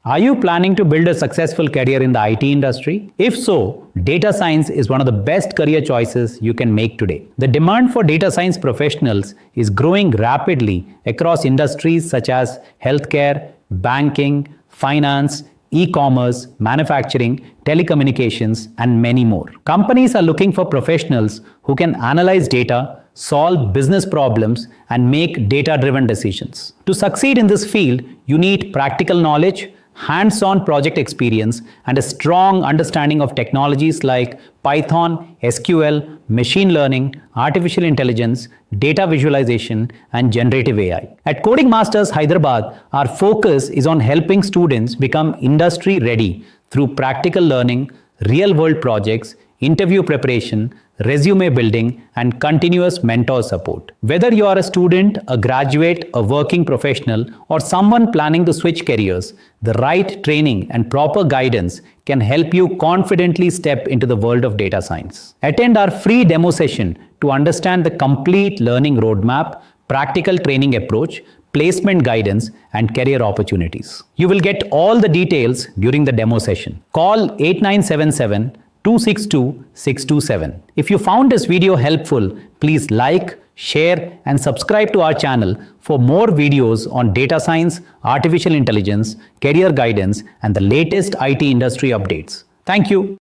Are you planning to build a successful career in the IT industry? If so, data science is one of the best career choices you can make today. The demand for data science professionals is growing rapidly across industries such as healthcare, banking, finance, e-commerce, manufacturing, telecommunications, and many more. Companies are looking for professionals who can analyze data, solve business problems, and make data-driven decisions. To succeed in this field, you need practical knowledge, hands-on project experience, and a strong understanding of technologies like Python, SQL, machine learning, artificial intelligence, data visualization, and generative AI. At Coding Masters Hyderabad, our focus is on helping students become industry-ready through practical learning, real-world projects, interview preparation, resume building, and continuous mentor support. Whether you are a student, a graduate, a working professional, or someone planning to switch careers, the right training and proper guidance can help you confidently step into the world of data science. Attend our free demo session to understand the complete learning roadmap, practical training approach, placement guidance, and career opportunities. You will get all the details during the demo session. Call 8977 262 627. If you found this video helpful, please like, share, and subscribe to our channel for more videos on data science, artificial intelligence, career guidance, and the latest IT industry updates. Thank you.